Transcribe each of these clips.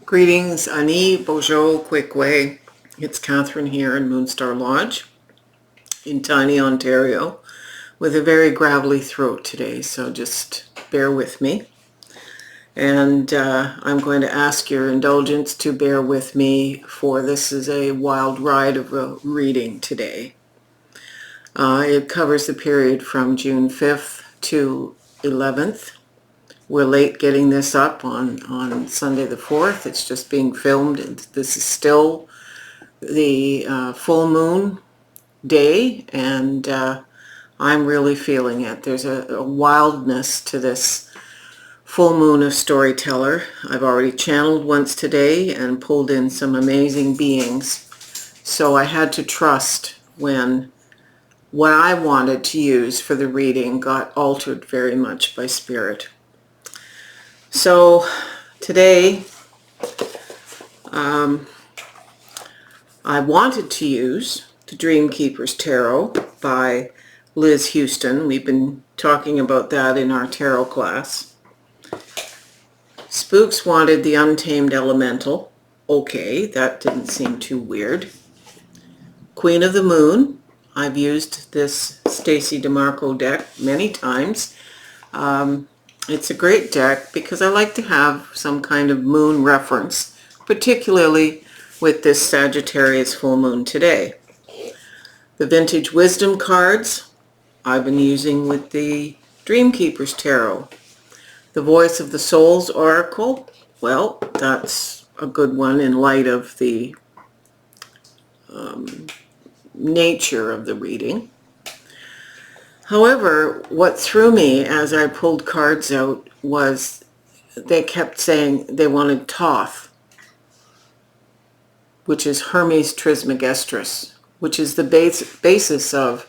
Greetings, Ani, Bonjour, quick way. It's Catherine here in Moonstarlodge in tiny Ontario with a very gravelly throat today, so just bear with me. And I'm going to ask your indulgence to bear with me, for this is a wild ride of a reading today. It covers the period from June 5th to 11th. We're late getting this up on Sunday the 4th. It's just being filmed. This is still the full moon day, and I'm really feeling it. There's a wildness to this full moon of storyteller. I've already channeled once today and pulled in some amazing beings. So I had to trust when what I wanted to use for the reading got altered very much by spirit. So today I wanted to use the Dream Keeper's Tarot by Liz Houston. We've been talking about that in our tarot class. Spooks wanted the Untamed Elemental. Okay, that didn't seem too weird. Queen of the Moon. I've used this Stacey DeMarco deck many times. It's a great deck because I like to have some kind of moon reference, particularly with this Sagittarius full moon today. The Vintage Wisdom cards I've been using with the Dream Keeper's Tarot. The Voice of the Soul's Oracle, well, that's a good one in light of the nature of the reading. However, what threw me as I pulled cards out was they kept saying they wanted Thoth, which is Hermes Trismegistus, which is the basis of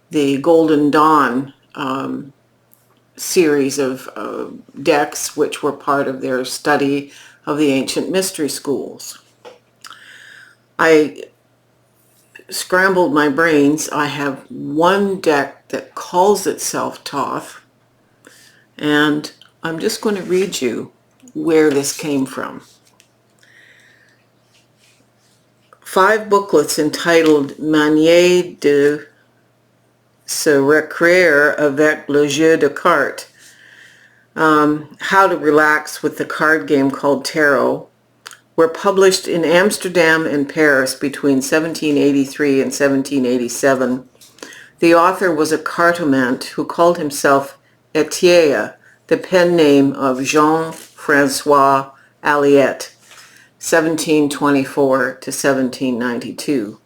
the Golden Dawn series of decks, which were part of their study of the ancient mystery schools. I scrambled my brains. I have one deck that calls itself Thoth, and I'm just going to read you where this came from. 5 booklets entitled Manière de se récréer avec le jeu de cartes, how to relax with the card game called tarot, were published in Amsterdam and Paris between 1783 and 1787. The author was a cartomant who called himself Etienne, the pen name of Jean-François Alliette, 1724 to 1792.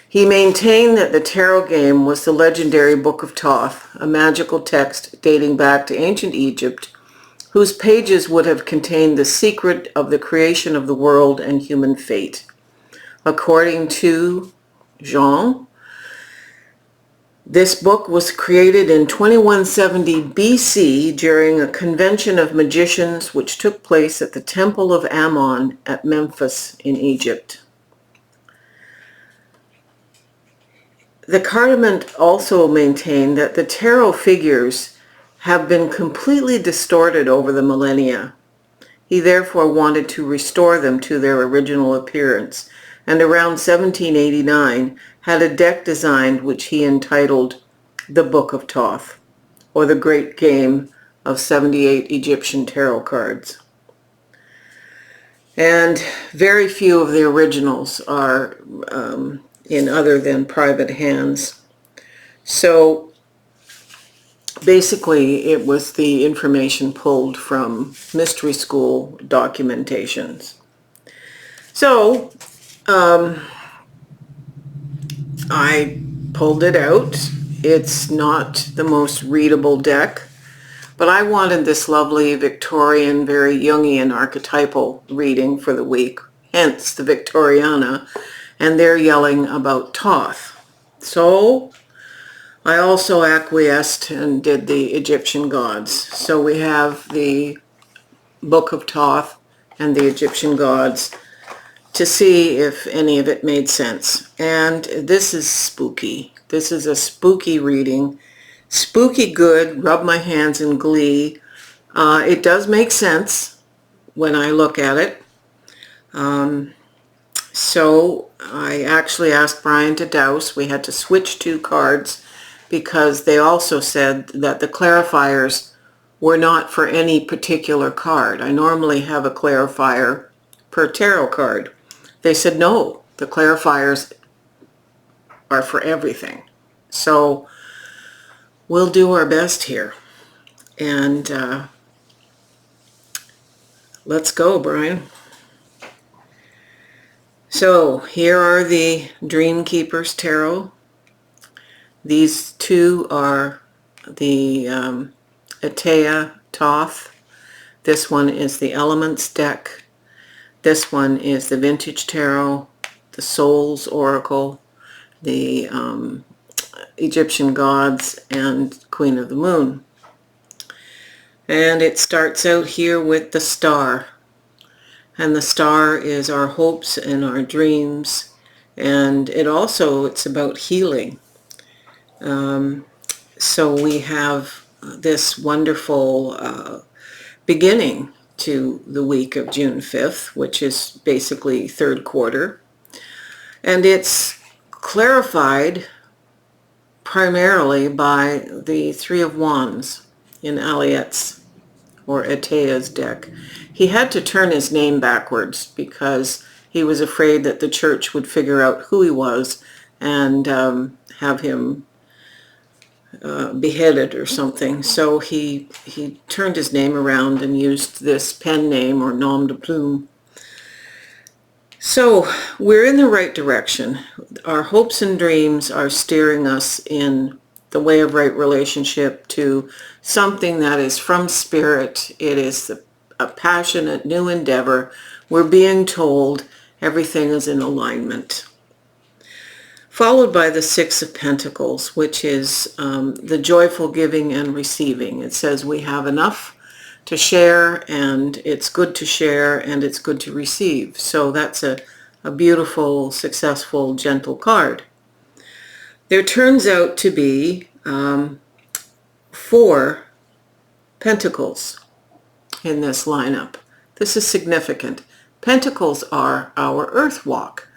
He maintained that the tarot game was the legendary Book of Thoth, a magical text dating back to ancient Egypt, whose pages would have contained the secret of the creation of the world and human fate. According to Jean, this book was created in 2170 BC during a convention of magicians which took place at the Temple of Ammon at Memphis in Egypt. The cartomant also maintained that the tarot figures have been completely distorted over the millennia. He therefore wanted to restore them to their original appearance, and around 1789 had a deck designed which he entitled The Book of Thoth, or the Great Game of 78 Egyptian Tarot Cards. And very few of the originals are in other than private hands. So basically, it was the information pulled from mystery school documentations. So I pulled it out. It's not the most readable deck, but I wanted this lovely Victorian, very Jungian archetypal reading for the week, hence the Victoriana, and they're yelling about Thoth. So I also acquiesced and did the Egyptian gods. So we have the Book of Thoth and the Egyptian gods to see if any of it made sense. And this is spooky. This is a spooky reading. Spooky good, rub my hands in glee. It does make sense when I look at it. So I actually asked Brian to douse. We had to switch 2 cards because they also said that the clarifiers were not for any particular card. I normally have a clarifier per tarot card. They said no, the clarifiers are for everything. So we'll do our best here. And let's go, Brian. So here are the Dream Keepers Tarot. These 2 are the Atea Thoth. This one is the Elements deck. This one is the Vintage Tarot, the Souls Oracle, the Egyptian Gods, and Queen of the Moon. And it starts out here with the Star. And the star is our hopes and our dreams. And it's about healing. So we have this wonderful beginning to the week of June 5th, which is basically 3rd quarter. And it's clarified primarily by the 3 of Wands in Aliette's or Atea's deck. He had to turn his name backwards because he was afraid that the church would figure out who he was and have him beheaded or something. So he turned his name around and used this pen name or nom de plume. So we're in the right direction. Our hopes and dreams are steering us in the way of right relationship to something that is from spirit. It is a passionate new endeavor. We're being told everything is in alignment. Followed by the 6 of Pentacles, which is the joyful giving and receiving. It says we have enough to share, and it's good to share, and it's good to receive. So that's a beautiful, successful, gentle card. There turns out to be 4 Pentacles in this lineup. This is significant. Pentacles are our earth walk,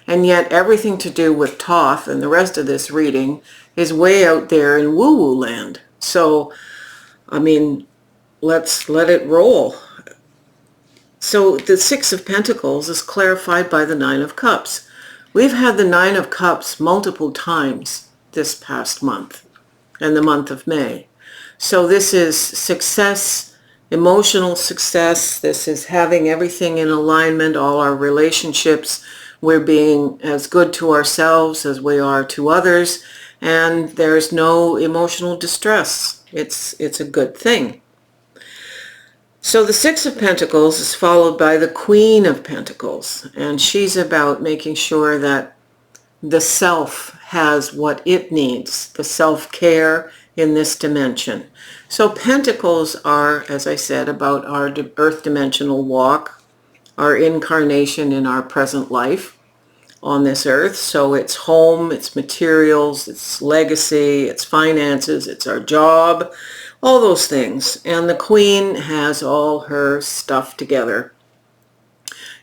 and yet everything to do with Thoth and the rest of this reading is way out there in woo-woo land. So, I mean, let's let it roll. So the 6 of Pentacles is clarified by the 9 of Cups. We've had the 9 of Cups multiple times this past month and the month of May. So this is success, emotional success. This is having everything in alignment, all our relationships. We're being as good to ourselves as we are to others, and there's no emotional distress. It's a good thing. So the 6 of Pentacles is followed by the Queen of Pentacles, and she's about making sure that the self has what it needs, the self-care in this dimension. So Pentacles are, as I said, about our earth dimensional walk, our incarnation in our present life on this earth. So it's home, it's materials, it's legacy, it's finances, it's our job, all those things. And the Queen has all her stuff together.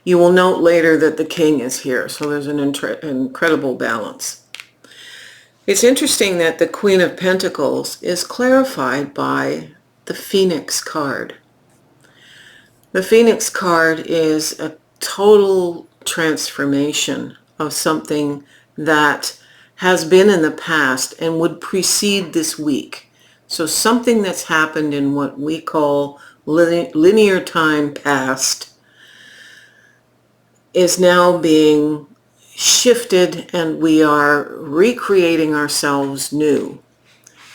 You will note later that the King is here, so there's an incredible balance. It's interesting that the Queen of Pentacles is clarified by the Phoenix card. The Phoenix card is a total transformation of something that has been in the past and would precede this week. So something that's happened in what we call linear time past is now being shifted, and we are recreating ourselves new.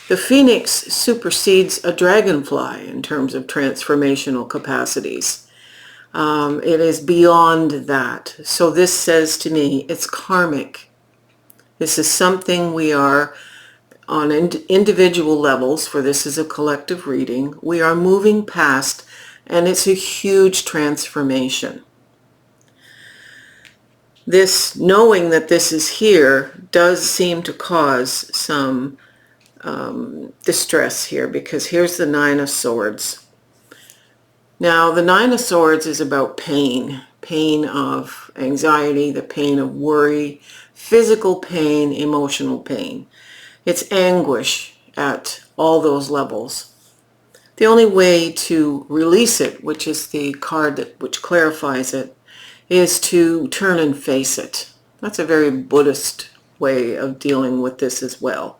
The Phoenix supersedes a dragonfly in terms of transformational capacities. It is beyond that. So this says to me, it's karmic. This is something we are on individual levels, for this is a collective reading, we are moving past, and it's a huge transformation. This knowing that this is here does seem to cause some distress here, because here's the 9 of Swords. Now the 9 of Swords is about pain pain of anxiety, the pain of worry, physical pain, emotional pain. It's anguish at all those levels. The only way to release it, which is the card which clarifies it, is to turn and face it. That's a very Buddhist way of dealing with this as well.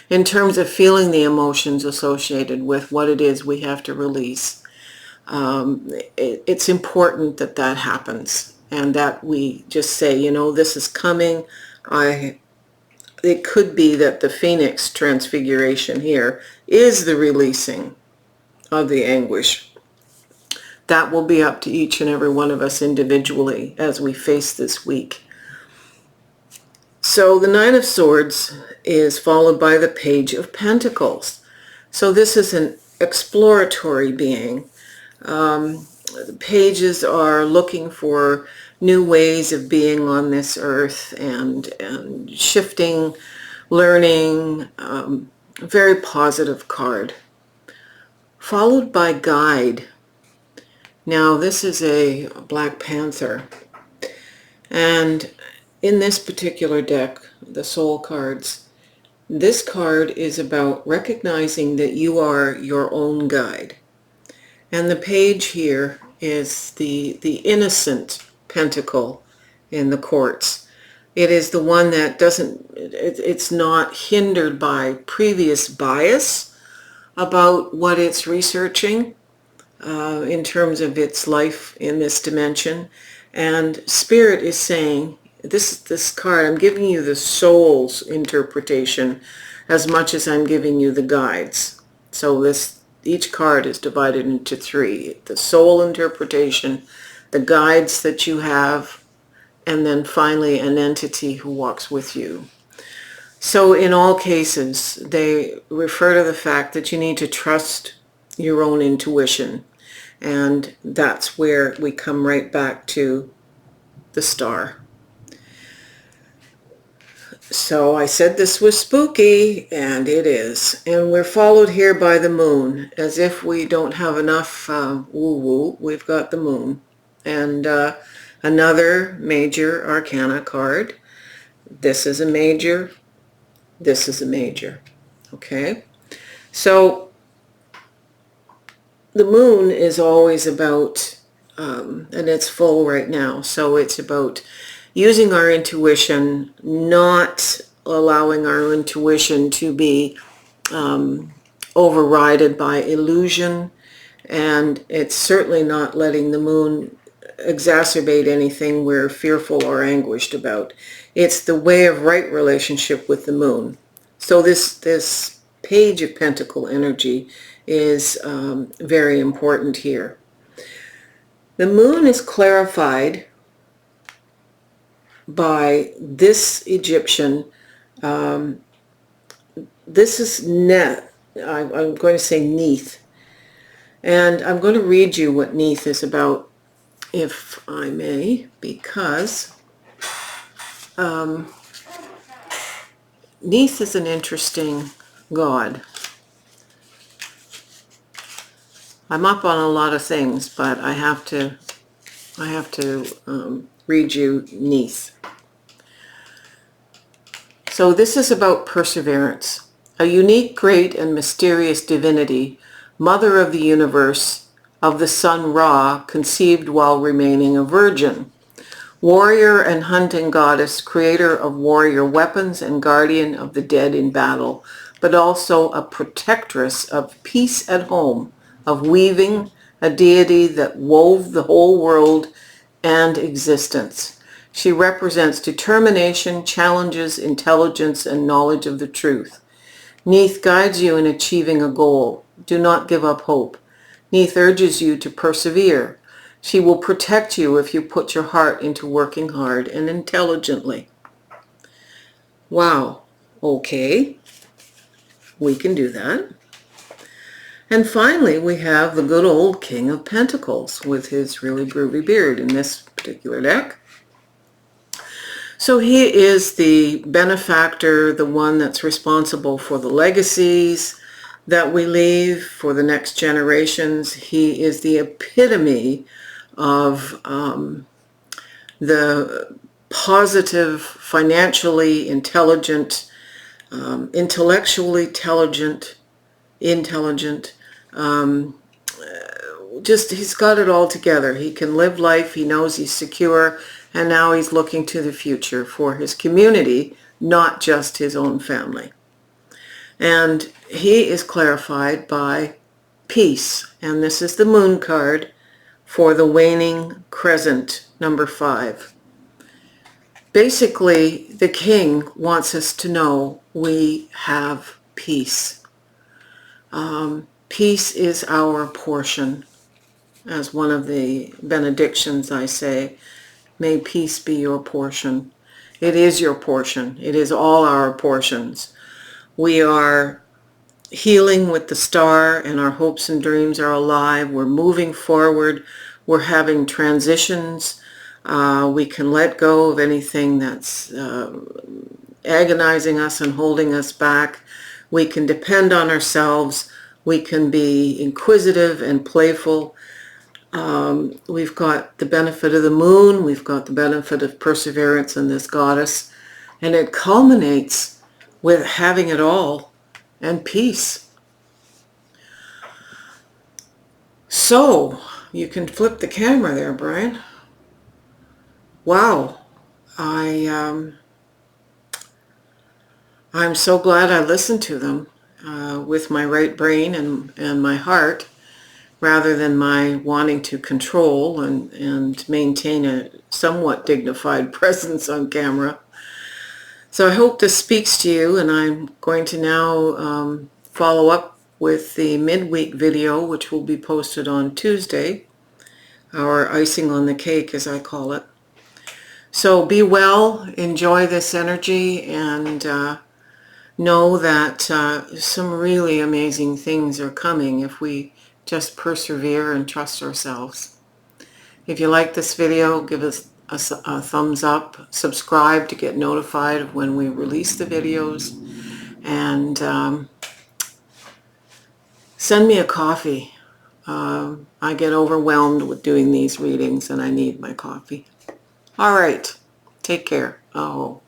In terms of feeling the emotions associated with what it is we have to release, it's important that that happens and that we just say, you know, this is coming. It could be that the Phoenix transfiguration here is the releasing of the anguish. That will be up to each and every one of us individually as we face this week. So the Nine of Swords is followed by the Page of Pentacles. So this is an exploratory being. The pages are looking for new ways of being on this earth and shifting, learning. Very positive card. Followed by Guide. Now this is a Black Panther, and in this particular deck, the Soul cards, this card is about recognizing that you are your own guide. And the page here is the innocent pentacle in the quartz. It is the one that it's not hindered by previous bias about what it's researching in terms of its life in this dimension. And Spirit is saying, this card, I'm giving you the soul's interpretation as much as I'm giving you the guides. So each card is divided into three: the soul interpretation, the guides that you have, and then finally an entity who walks with you. So in all cases, they refer to the fact that you need to trust your own intuition. And that's where we come right back to the star. So I said this was spooky, and it is. And we're followed here by the moon. As if we don't have enough woo-woo, we've got the moon. And another major arcana card. This is a major. This is a major. Okay? So the moon is always about, and it's full right now, so it's about using our intuition, not allowing our intuition to be overridden by illusion, and it's certainly not letting the moon exacerbate anything we're fearful or anguished about. It's the way of right relationship with the moon. So this Page of Pentacle energy is very important here. The moon is clarified by this Egyptian. This is Net. I'm going to say Neith. And I'm going to read you what Neith is about, if I may, because Neith is an interesting god. I'm up on a lot of things, but I have to read you Neith. So this is about perseverance. A unique, great, and mysterious divinity, mother of the universe, of the sun Ra, conceived while remaining a virgin. Warrior and hunting goddess, creator of warrior weapons and guardian of the dead in battle, but also a protectress of peace at home, of weaving, a deity that wove the whole world and existence. She represents determination, challenges, intelligence, and knowledge of the truth. Neith guides you in achieving a goal. Do not give up hope. Neith urges you to persevere. She will protect you if you put your heart into working hard and intelligently. Wow. Okay. We can do that. And finally, we have the good old King of Pentacles with his really groovy beard in this particular deck. So he is the benefactor, the one that's responsible for the legacies that we leave for the next generations. He is the epitome of the positive, financially intelligent, intellectually intelligent, just he's got it all together. He can live life, he knows he's secure, and now he's looking to the future for his community, not just his own family. And he is clarified by peace, and this is the moon card for the waning crescent, number 5. Basically, the king wants us to know we have peace. Peace is our portion. As one of the benedictions I say, may peace be your portion. It is your portion. It is all our portions. We are healing with the star, and our hopes and dreams are alive. We're moving forward. We're having transitions. We can let go of anything that's agonizing us and holding us back. We can depend on ourselves. We can be inquisitive and playful. We've got the benefit of the moon. We've got the benefit of perseverance in this goddess. And it culminates with having it all and peace. So, you can flip the camera there, Brian. Wow. I'm so glad I listened to them with my right brain and my heart, rather than my wanting to control and maintain a somewhat dignified presence on camera. So I hope this speaks to you, and I'm going to now follow up with the midweek video, which will be posted on Tuesday, our icing on the cake, as I call it. So be well, enjoy this energy, and know that some really amazing things are coming if we just persevere and trust ourselves. If you like this video, give us a thumbs up, subscribe to get notified of when we release the videos, and send me a coffee. I get overwhelmed with doing these readings and I need my coffee. All right, take care. Oh.